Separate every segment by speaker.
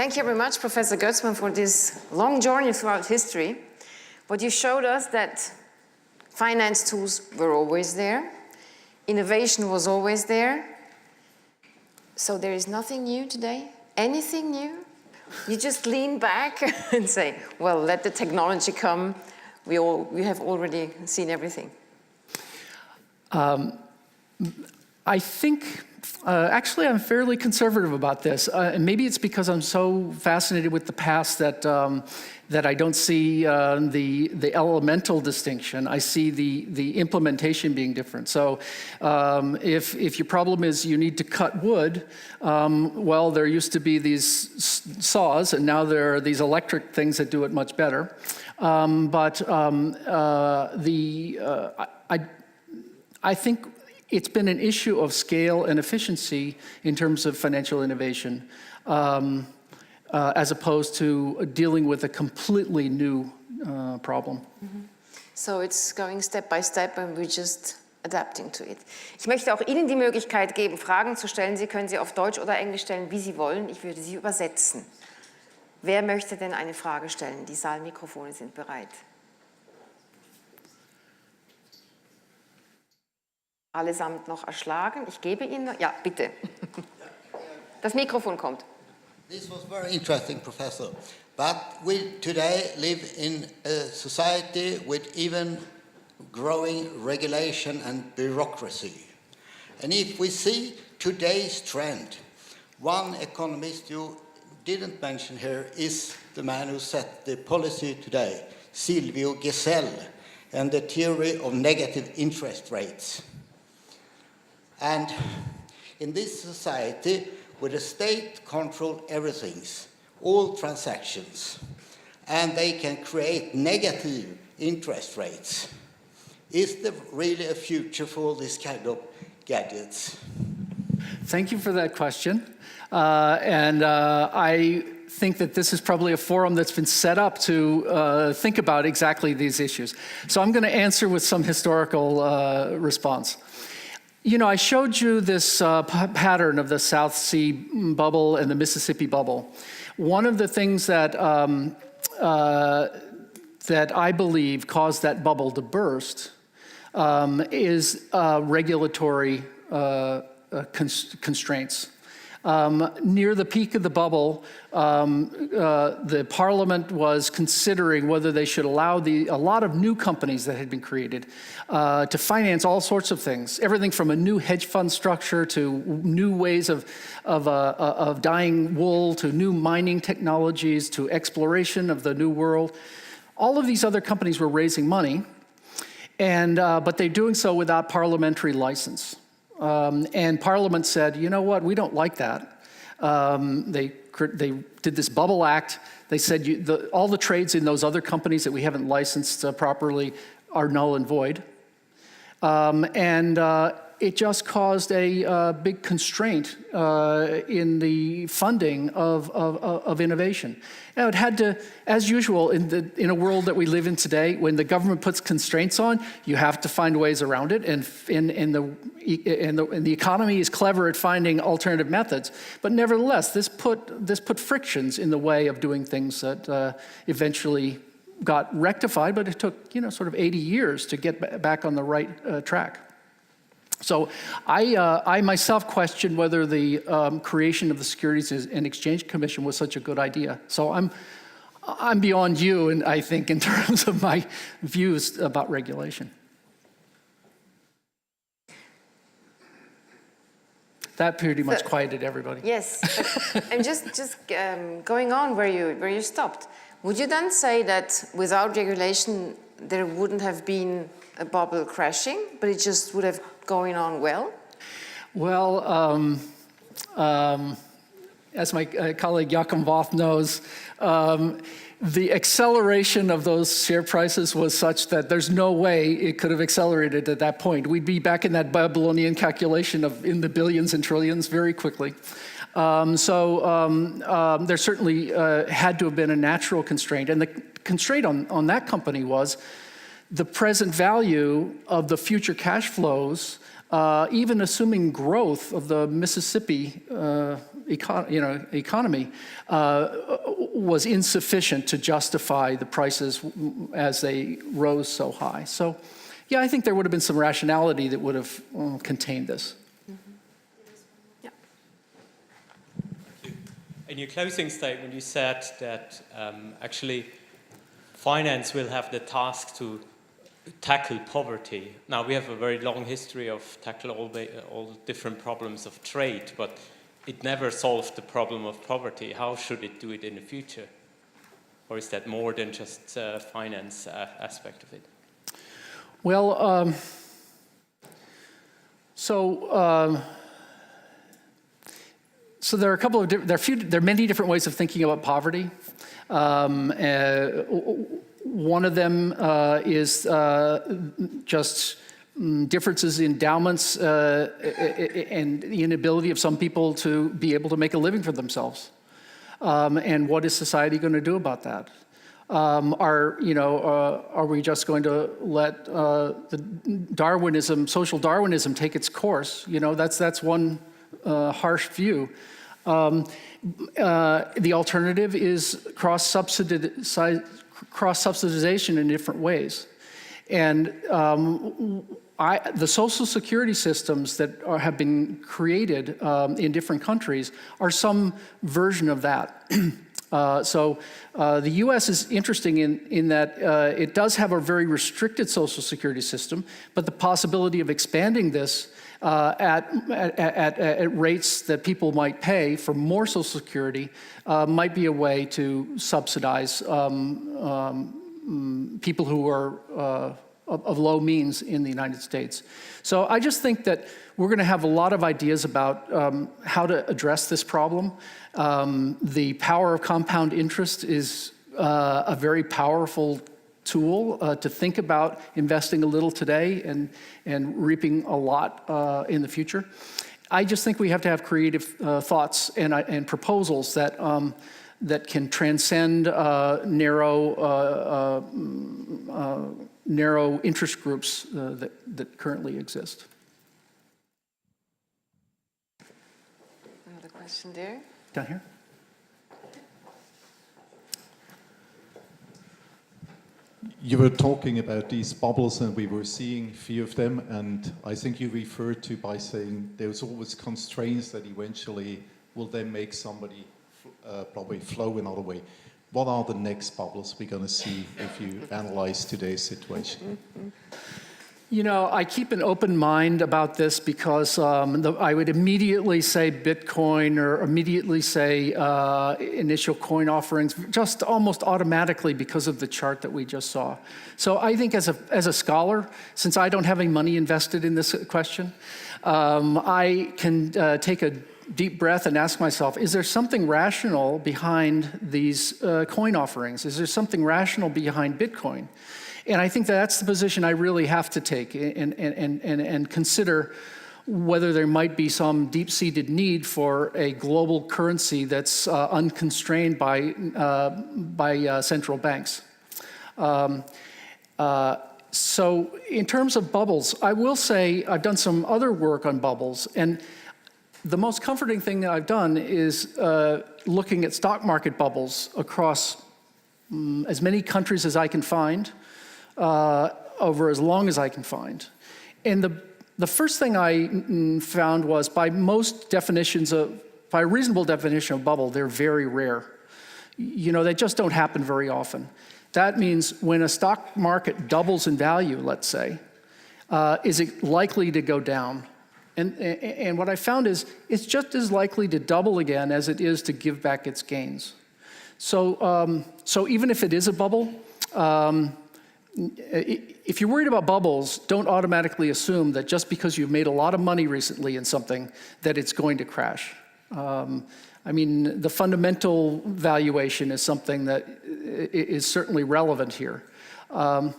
Speaker 1: Thank you very much, Professor Goetzmann, for this long journey throughout history. But you showed us that finance tools were always there, innovation was always there. So there is nothing new today? Anything new? You just lean back and say, well, let the technology come. We have already seen everything.
Speaker 2: I think, actually, I'm fairly conservative about this. And maybe it's because I'm so fascinated with the past that, that I don't see the elemental distinction. I see the implementation being different. So if your problem is you need to cut wood, well, there used to be these saws, and now there are these electric things that do it much better. I think it's been an issue of scale and efficiency in terms of financial innovation, as opposed to dealing with a completely new problem.
Speaker 1: Mm-hmm. So it's going step by step and we're just adapting to it. Ich möchte auch Ihnen die Möglichkeit geben, Fragen zu stellen. Sie können sie auf Deutsch oder Englisch stellen, wie Sie wollen. Ich würde sie übersetzen. Wer möchte denn eine Frage stellen? Die Saalmikrofone sind bereit. Allesamt noch erschlagen. Ich gebe Ihnen... Ja, bitte. Das Mikrofon kommt.
Speaker 3: This was very interesting, Professor. But we today live in a society with even growing regulation and bureaucracy. And if we see today's trend, one economist you didn't mention here is the man who set the policy today, Silvio Gesell, and the theory of negative interest rates. And in this society, where the state control everything, all transactions, and they can create negative interest rates, is there really a future for this kind of gadgets?
Speaker 2: Thank you for that question. I think that this is probably a forum that's been set up to think about exactly these issues. So I'm going to answer with some historical response. You know, I showed you this pattern of the South Sea bubble and the Mississippi bubble. One of the things that, that I believe caused that bubble to burst is regulatory constraints. Near the peak of the bubble, the parliament was considering whether they should allow a lot of new companies that had been created to finance all sorts of things, everything from a new hedge fund structure to new ways of dyeing wool to new mining technologies to exploration of the new world. All of these other companies were raising money, but they're doing so without parliamentary license. And Parliament said, you know what, we don't like that. They did this bubble act. They said all the trades in those other companies that we haven't licensed properly are null and void. It just caused a big constraint in the funding of innovation. Now, it had to, as usual, in a world that we live in today, when the government puts constraints on, you have to find ways around it, and the economy is clever at finding alternative methods. But nevertheless, this put frictions in the way of doing things that eventually got rectified, but it took, sort of 80 years to get back on the right track. So I myself question whether the creation of the Securities and Exchange Commission was such a good idea. So I'm beyond you, and I think in terms of my views about regulation. That pretty much quieted everybody.
Speaker 1: Yes, and just going on where you stopped. Would you then say that without regulation there wouldn't have been a bubble crashing, but it just would have going on well?
Speaker 2: Well, as my colleague Joachim Voth knows, the acceleration of those share prices was such that there's no way it could have accelerated at that point. We'd be back in that Babylonian calculation of in the billions and trillions very quickly. There certainly had to have been a natural constraint. And the constraint on that company was the present value of the future cash flows, even assuming growth of the Mississippi economy, was insufficient to justify the prices as they rose so high. So, yeah, I think there would have been some rationality that would have contained this.
Speaker 1: Yeah.
Speaker 4: In your closing statement, you said that actually finance will have the task to tackle poverty. Now, we have a very long history of tackle all different problems of trade, but it never solved the problem of poverty. How should it do it in the future? Or is that more than just finance aspect of it?
Speaker 2: Well, so there are a couple of there are many different ways of thinking about poverty. One of them is just differences in endowments and the inability of some people to be able to make a living for themselves. And what is society going to do about that? Are we just going to let the social Darwinism take its course? That's one harsh view. The alternative is cross-subsidization in different ways. And the social security systems that have been created in different countries are some version of that. So the U.S. is interesting in that it does have a very restricted social security system, but the possibility of expanding this at rates that people might pay for more social security might be a way to subsidize people who are of low means in the United States. So I just think that we're going to have a lot of ideas about how to address this problem. The power of compound interest is a very powerful tool to think about investing a little today and reaping a lot in the future. I just think we have to have creative thoughts and proposals that can transcend narrow interest groups that currently exist.
Speaker 1: Another question there.
Speaker 2: Down here.
Speaker 5: You were talking about these bubbles, and we were seeing a few of them, and I think you referred to by saying there's always constraints that eventually will then make somebody probably flow another way. What are the next bubbles we're going to see if you analyze today's situation?
Speaker 2: I keep an open mind about this because I would immediately say Bitcoin or immediately say initial coin offerings, just almost automatically because of the chart that we just saw. So I think as a scholar, since I don't have any money invested in this question, I can take a deep breath and ask myself, is there something rational behind these coin offerings? Is there something rational behind Bitcoin? And I think that's the position I really have to take and consider whether there might be some deep-seated need for a global currency that's unconstrained by central banks. So in terms of bubbles, I will say I've done some other work on bubbles, and the most comforting thing that I've done is looking at stock market bubbles across as many countries as I can find, over as long as I can find. And the first thing I found was by reasonable definition of bubble, they're very rare. They just don't happen very often. That means when a stock market doubles in value, let's say, is it likely to go down? And what I found is it's just as likely to double again as it is to give back its gains. So even if it is a bubble, if you're worried about bubbles, don't automatically assume that just because you've made a lot of money recently in something, that it's going to crash. The fundamental valuation is something that is certainly relevant here. I'm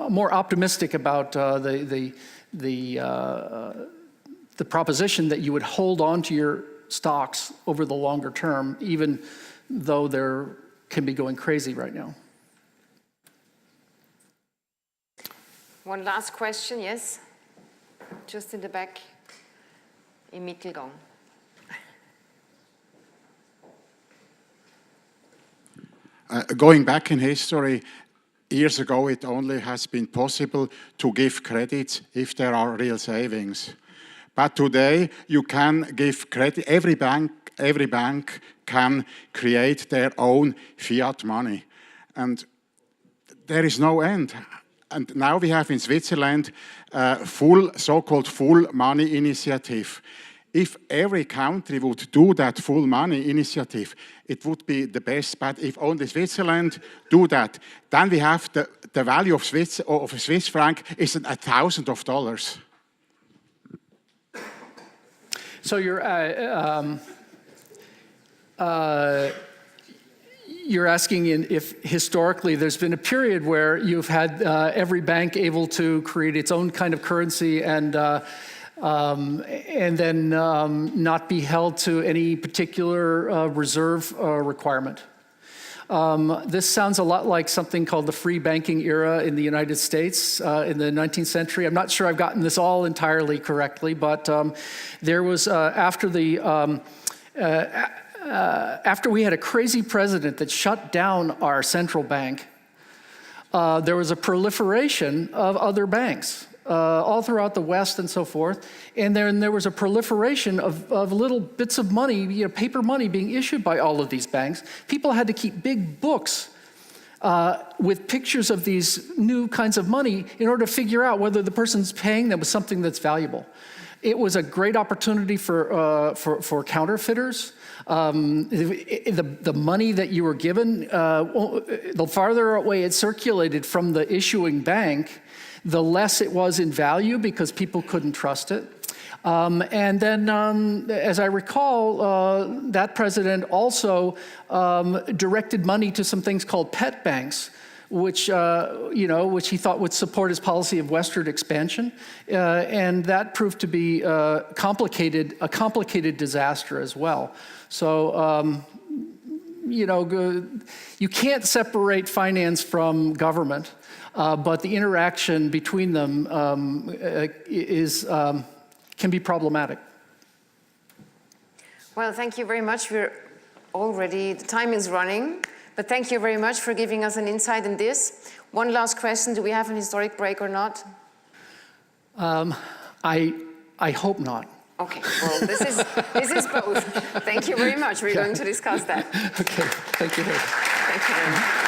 Speaker 2: more optimistic about the proposition that you would hold on to your stocks over the longer term, even though they can be going crazy right now.
Speaker 1: One last question, yes? Just in the back, in Mittelgang.
Speaker 6: Going back in history, years ago it only has been possible to give credits if there are real savings. But today you can give credit. Every bank can create their own fiat money. And there is no end. And now we have in Switzerland so-called full money initiative. If every country would do that full money initiative, it would be the best. But if only Switzerland do that, then we have the value of a Swiss franc is $1,000.
Speaker 2: So you're asking if historically there's been a period where you've had every bank able to create its own kind of currency and then not be held to any particular reserve requirement. This sounds a lot like something called the free banking era in the United States in the 19th century. I'm not sure I've gotten this all entirely correctly, but there was after we had a crazy president that shut down our central bank, there was a proliferation of other banks. All throughout the West and so forth. And then there was a proliferation of little bits of money, paper money being issued by all of these banks. People had to keep big books with pictures of these new kinds of money in order to figure out whether the person's paying them with something that's valuable. It was a great opportunity for counterfeiters. The money that you were given, the farther away it circulated from the issuing bank, the less it was in value because people couldn't trust it. And then, as I recall, that president also directed money to some things called pet banks, which he thought would support his policy of westward expansion, and that proved to be a complicated disaster as well. So, you can't separate finance from government. But the interaction between them can be problematic.
Speaker 1: Well, thank you very much. The time is running, but thank you very much for giving us an insight in this. One last question, do we have an historic break or not?
Speaker 2: I hope not.
Speaker 1: Okay, well, this is both. Thank you very much. We're going to discuss that.
Speaker 2: Okay, thank you.
Speaker 1: Thank you very much.